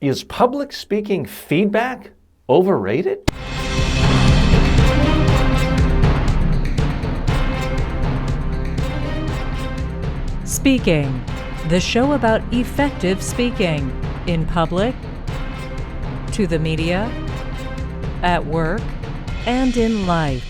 Is public speaking feedback overrated? Speaking, the show about effective speaking in public, to the media, at work, and in life.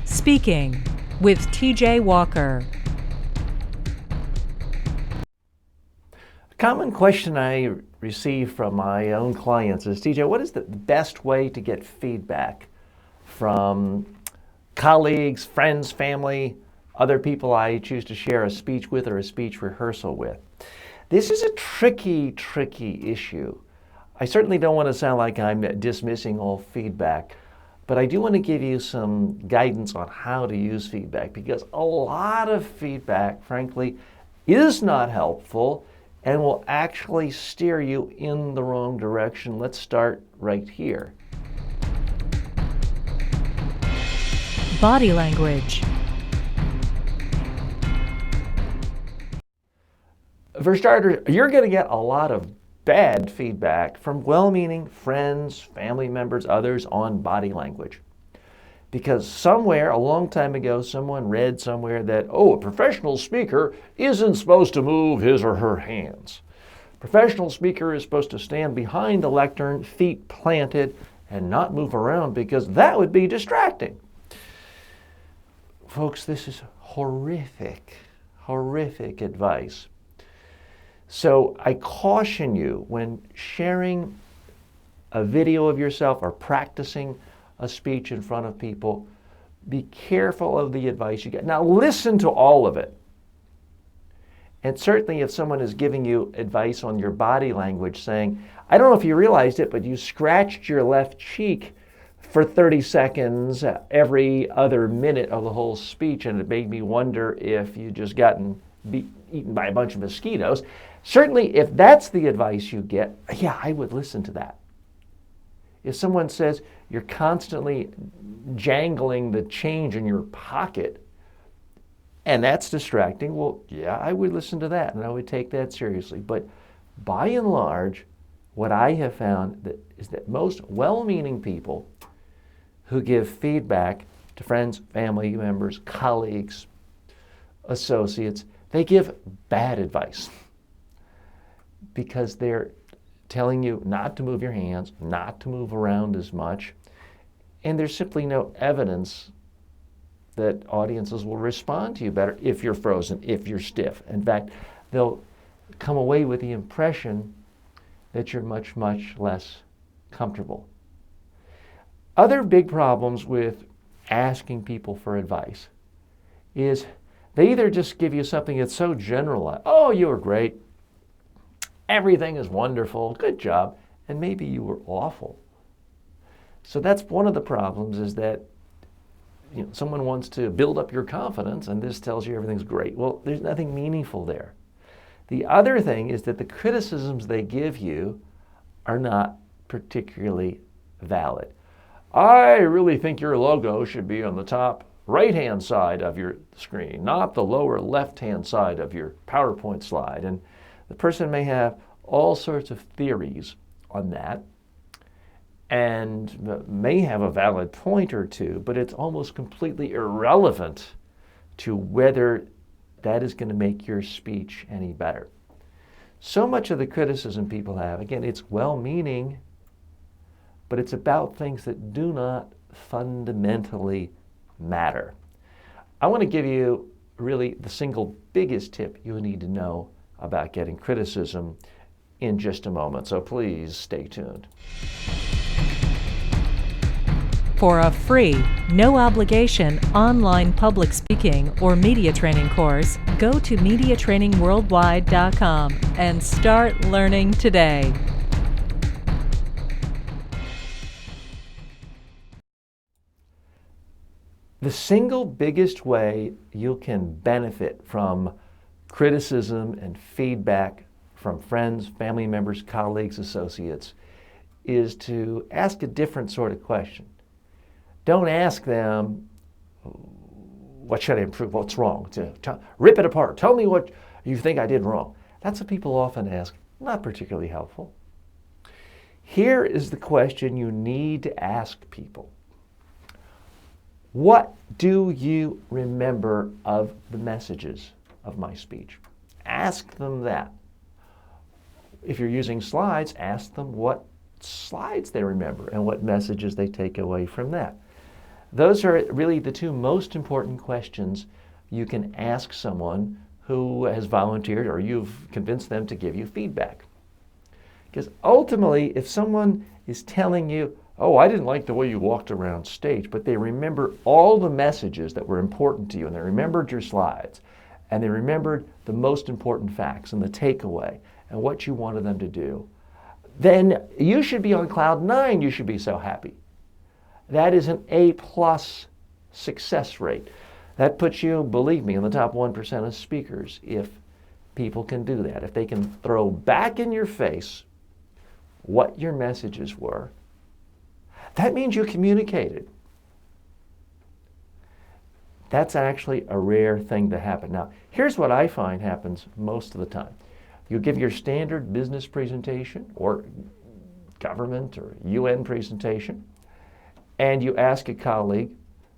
Speaking with TJ Walker. A common question I receive from my own clients is, TJ, what is the best way to get feedback from colleagues, friends, family, other people I choose to share a speech with or a speech rehearsal with? This is a tricky issue. I certainly don't want to sound like I'm dismissing all feedback, but I do want to give you some guidance on how to use feedback, because a lot of feedback, frankly, is not helpful and will actually steer you in the wrong direction. Let's start right here. Body language. For starters, you're going to get a lot of bad feedback from well-meaning friends, family members, others on body language. Because somewhere, a long time ago, someone read somewhere that, a professional speaker isn't supposed to move his or her hands. Professional speaker is supposed to stand behind the lectern, feet planted, and not move around because that would be distracting. Folks, this is horrific advice. So I caution you, when sharing a video of yourself or practicing a speech in front of people, be careful of the advice you get. Now listen to all of it. And certainly if someone is giving you advice on your body language, saying, I don't know if you realized it, but you scratched your left cheek for 30 seconds every other minute of the whole speech, and it made me wonder if you just gotten eaten by a bunch of mosquitoes. Certainly, if that's the advice you get, yeah, I would listen to that. If someone says you're constantly jangling the change in your pocket, and that's distracting, well, yeah, I would listen to that, and I would take that seriously. But by and large, what I have found is that most well-meaning people who give feedback to friends, family members, colleagues, associates, they give bad advice, because they're telling you not to move your hands, not to move around as much, and there's simply no evidence that audiences will respond to you better if you're frozen, if you're stiff. In fact, they'll come away with the impression that you're much less comfortable. Other big problems with asking people for advice is they either just give you something that's so generalized, you were great, everything is wonderful, good job, and maybe you were awful. So that's one of the problems, is that someone wants to build up your confidence and this tells you everything's great. Well, there's nothing meaningful there. The other thing is that the criticisms they give you are not particularly valid. I really think your logo should be on the top right-hand side of your screen, not the lower left-hand side of your PowerPoint slide. And the person may have all sorts of theories on that and may have a valid point or two, but it's almost completely irrelevant to whether that is going to make your speech any better. So much of the criticism people have, again, it's well-meaning, but it's about things that do not fundamentally matter. I want to give you really the single biggest tip you need to know about getting criticism in just a moment, so please stay tuned. For a free, no obligation online public speaking or media training course, go to MediaTrainingWorldwide.com and start learning today. The single biggest way you can benefit from criticism and feedback from friends, family members, colleagues, associates is to ask a different sort of question. Don't ask them, what should I improve? What's wrong? Rip it apart. Tell me what you think I did wrong. That's what people often ask. Not particularly helpful. Here is the question you need to ask people. What do you remember of the messages of my speech? Ask them that. If you're using slides, ask them what slides they remember and what messages they take away from that. Those are really the two most important questions you can ask someone who has volunteered or you've convinced them to give you feedback. Because ultimately, if someone is telling you, oh, I didn't like the way you walked around stage, but they remember all the messages that were important to you, and they remembered your slides, and they remembered the most important facts and the takeaway and what you wanted them to do, then you should be on cloud nine. You should be so happy. That is an A+ success rate. That puts you, believe me, in the top 1% of speakers if people can do that. If they can throw back in your face what your messages were, that means you communicated. That's actually a rare thing to happen. Now, here's what I find happens most of the time. You give your standard business presentation or government or UN presentation, and you ask a colleague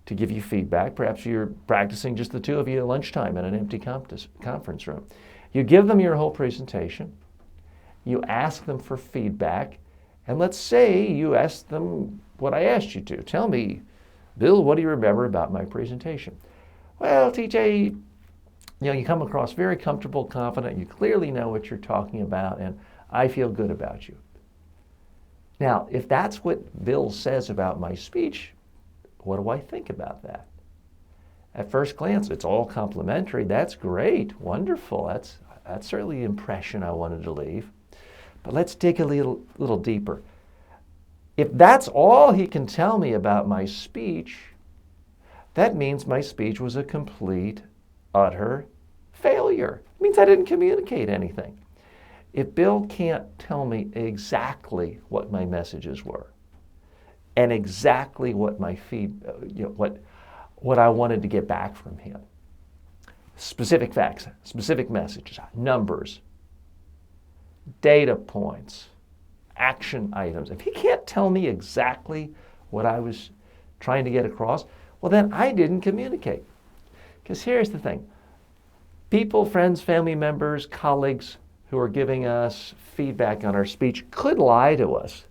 to give you feedback. Perhaps you're practicing just the two of you at lunchtime in an empty conference room. You give them your whole presentation. You ask them for feedback. And let's say you ask them what I asked you to. Tell me, Bill, what do you remember about my presentation? Well, TJ, you come across very comfortable, confident. You clearly know what you're talking about, and I feel good about you. Now, if that's what Bill says about my speech, what do I think about that? At first glance, it's all complimentary. That's great, wonderful. That's certainly the impression I wanted to leave. But let's dig a little deeper. If that's all he can tell me about my speech, that means my speech was a complete, utter failure. It means I didn't communicate anything. If Bill can't tell me exactly what my messages were and exactly what my what I wanted to get back from him, specific facts, specific messages, numbers, data points, action items. If he can't tell me exactly what I was trying to get across, well, then I didn't communicate. Because here's the thing. People, friends, family members, colleagues who are giving us feedback on our speech could lie to us.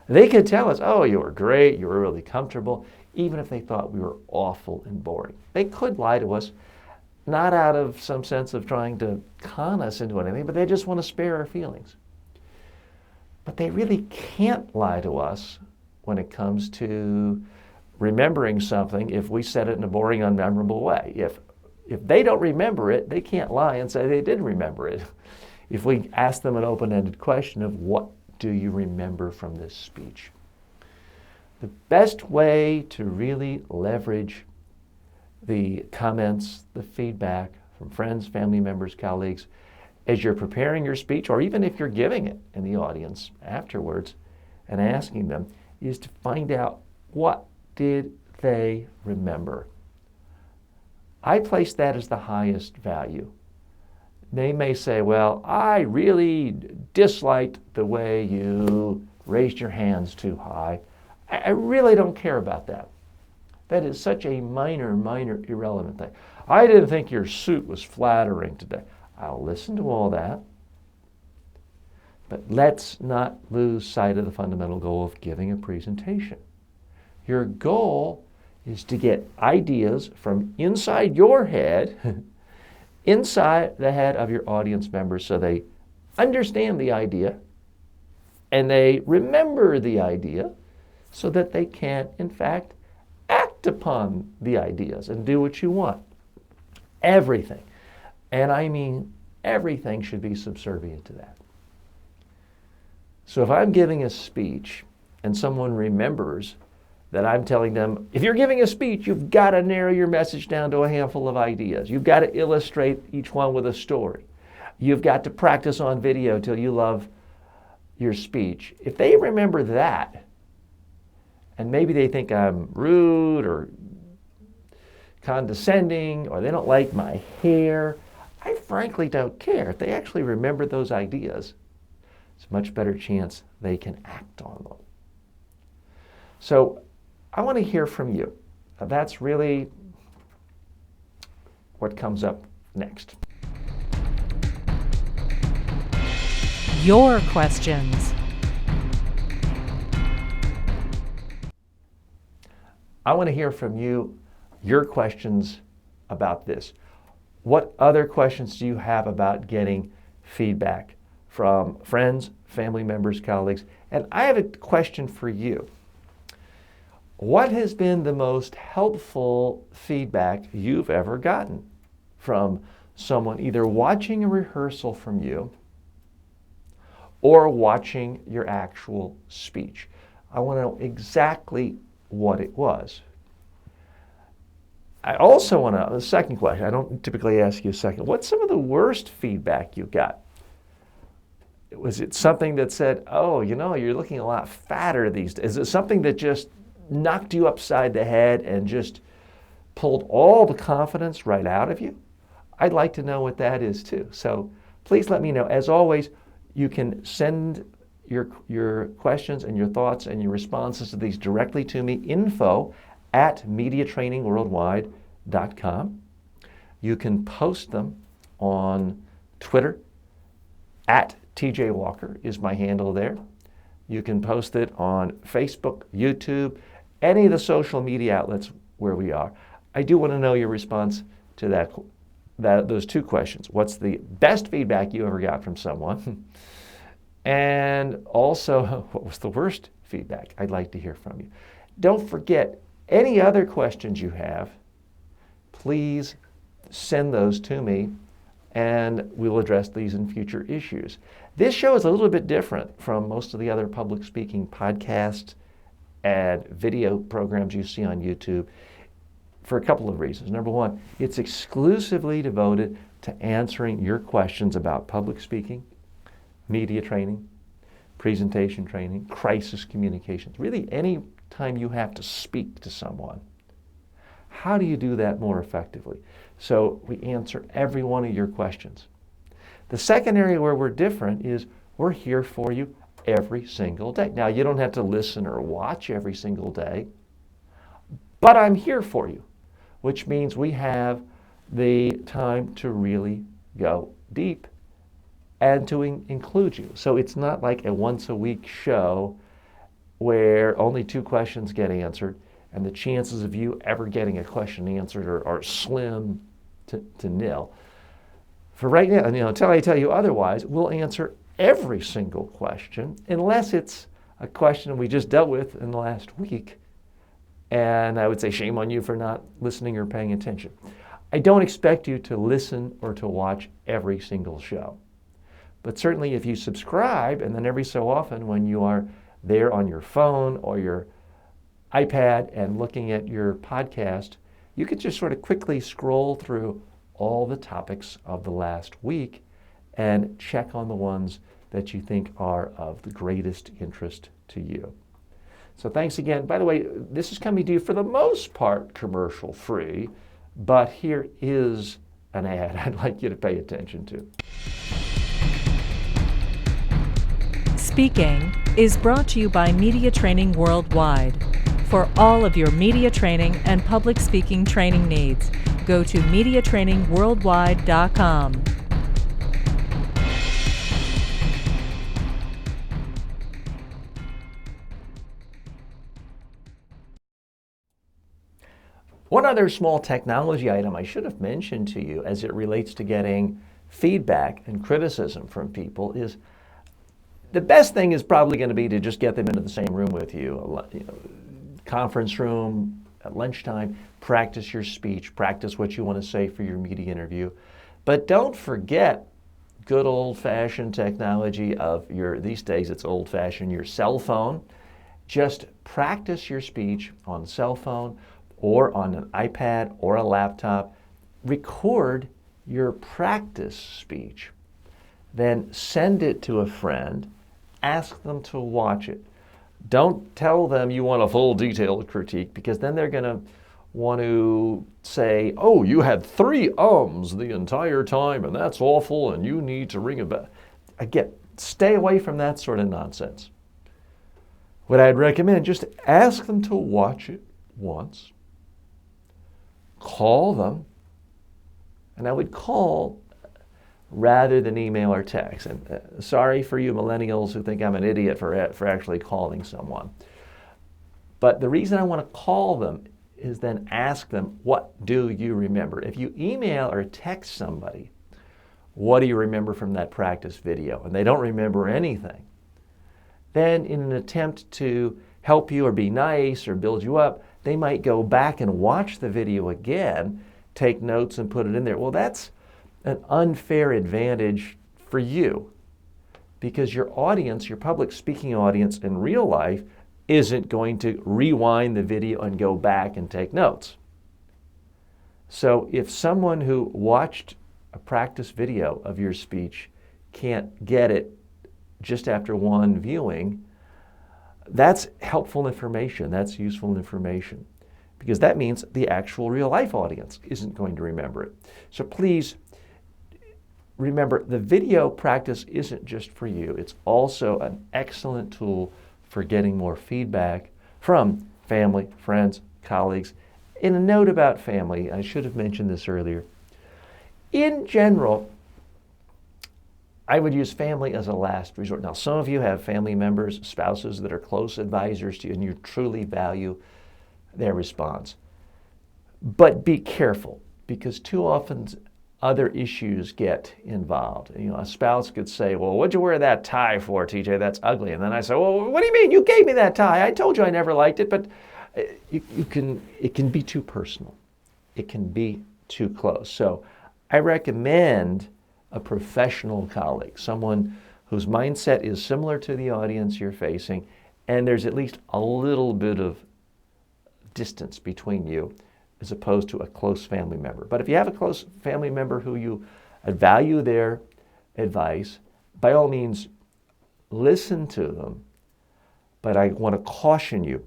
They could tell us, oh, you were great, you were really comfortable, even if they thought we were awful and boring. They could lie to us, not out of some sense of trying to con us into anything, but they just want to spare our feelings. But they really can't lie to us when it comes to remembering something if we said it in a boring, unmemorable way. If they don't remember it, they can't lie and say they did remember it. If we ask them an open-ended question of what do you remember from this speech? The best way to really leverage the comments, the feedback from friends, family members, colleagues, as you're preparing your speech, or even if you're giving it in the audience afterwards and asking them, is to find out what did they remember. I place that as the highest value. They may say, well, I really disliked the way you raised your hands too high. I really don't care about that. That is such a minor, irrelevant thing. I didn't think your suit was flattering today. I'll listen to all that. But let's not lose sight of the fundamental goal of giving a presentation. Your goal is to get ideas from inside your head, inside the head of your audience members, so they understand the idea and they remember the idea so that they can, in fact, act upon the ideas and do what you want. Everything, and I mean everything, should be subservient to that. So if I'm giving a speech and someone remembers that I'm telling them, if you're giving a speech, you've got to narrow your message down to a handful of ideas. You've got to illustrate each one with a story. You've got to practice on video till you love your speech. If they remember that, and maybe they think I'm rude or condescending, or they don't like my hair, I frankly don't care. If they actually remember those ideas, it's a much better chance they can act on them. So I want to hear from you. That's really what comes up next. Your questions. I want to hear from you, your questions about this. What other questions do you have about getting feedback from friends, family members, colleagues? And I have a question for you. What has been the most helpful feedback you've ever gotten from someone either watching a rehearsal from you or watching your actual speech? I want to know exactly what it was. I also want to, the second question, I don't typically ask you a second, what's some of the worst feedback you got? Was it something that said, oh, you're looking a lot fatter these days? Is it something that just knocked you upside the head and just pulled all the confidence right out of you? I'd like to know what that is too. So please let me know. As always, you can send your questions and your thoughts and your responses to these directly to me, info@mediatrainingworldwide.com. You can post them on Twitter, @TJ Walker is my handle there. You can post it on Facebook, YouTube, any of the social media outlets where we are. I do want to know your response to those two questions. What's the best feedback you ever got from someone? And also, what was the worst feedback? I'd like to hear from you. Don't forget, any other questions you have, please send those to me and we'll address these in future issues. This show is a little bit different from most of the other public speaking podcasts and video programs you see on YouTube for a couple of reasons. Number one, it's exclusively devoted to answering your questions about public speaking, media training, presentation training, crisis communications. Really, any time you have to speak to someone, how do you do that more effectively? So we answer every one of your questions. The second area where we're different is we're here for you every single day. Now, you don't have to listen or watch every single day, but I'm here for you, which means we have the time to really go deep and to include you. So it's not like a once-a-week show where only 2 questions get answered and the chances of you ever getting a question answered are slim to nil. For right now, until I tell you otherwise, we'll answer every single question unless it's a question we just dealt with in the last week. And I would say shame on you for not listening or paying attention. I don't expect you to listen or to watch every single show. But certainly if you subscribe, and then every so often when you are there on your phone or your iPad and looking at your podcast, you can just sort of quickly scroll through all the topics of the last week and check on the ones that you think are of the greatest interest to you. So thanks again. By the way, this is coming to you for the most part commercial free, but here is an ad I'd like you to pay attention to. Speaking is brought to you by Media Training Worldwide. For all of your media training and public speaking training needs, go to mediatrainingworldwide.com. One other small technology item I should have mentioned to you as it relates to getting feedback and criticism from people is the best thing is probably going to be to just get them into the same room with you, conference room, at lunchtime, practice your speech, practice what you want to say for your media interview. But don't forget good old-fashioned technology of these days it's old-fashioned, your cell phone. Just practice your speech on a cell phone or on an iPad or a laptop. Record your practice speech. Then send it to a friend. Ask them to watch it. Don't tell them you want a full detailed critique, because then they're going to want to say, oh, you had 3 ums the entire time and that's awful and you need to ring it back. Again, stay away from that sort of nonsense. What I'd recommend, just ask them to watch it once, call them, and I would call rather than email or text. And sorry for you millennials who think I'm an idiot for actually calling someone. But the reason I want to call them is then ask them, what do you remember? If you email or text somebody, what do you remember from that practice video? And they don't remember anything. Then in an attempt to help you or be nice or build you up, they might go back and watch the video again, take notes and put it in there. Well, that's an unfair advantage for you because your audience, your public speaking audience in real life, isn't going to rewind the video and go back and take notes. So if someone who watched a practice video of your speech can't get it just after one viewing, that's helpful information, that's useful information, because that means the actual real life audience isn't going to remember it. So please remember, the video practice isn't just for you, it's also an excellent tool for getting more feedback from family, friends, colleagues. And a note about family, I should have mentioned this earlier. In general, I would use family as a last resort. Now, some of you have family members, spouses that are close advisors to you, and you truly value their response. But be careful, because too often other issues get involved. You know, a spouse could say, well, what'd you wear that tie for, TJ? That's ugly. And then I say, well, what do you mean? You gave me that tie. I told you I never liked it. But it can be too personal. It can be too close. So I recommend a professional colleague, someone whose mindset is similar to the audience you're facing, and there's at least a little bit of distance between you as opposed to a close family member. But if you have a close family member who you value their advice, by all means, listen to them. But I want to caution you,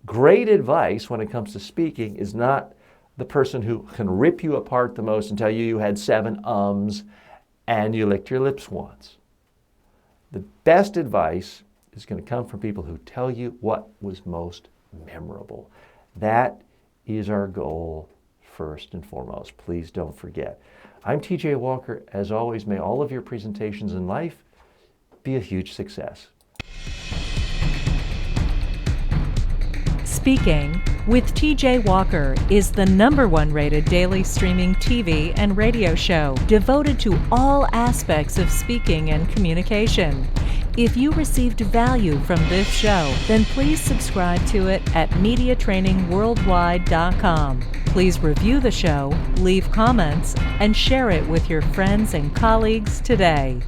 great advice when it comes to speaking is not the person who can rip you apart the most and tell you you had 7 ums and you licked your lips once. The best advice is going to come from people who tell you what was most memorable. That is our goal first and foremost. Please don't forget. I'm TJ Walker. As always, may all of your presentations in life be a huge success. Speaking with TJ Walker is the #1 rated daily streaming TV and radio show devoted to all aspects of speaking and communication. If you received value from this show, then please subscribe to it at MediaTrainingWorldwide.com. Please review the show, leave comments, and share it with your friends and colleagues today.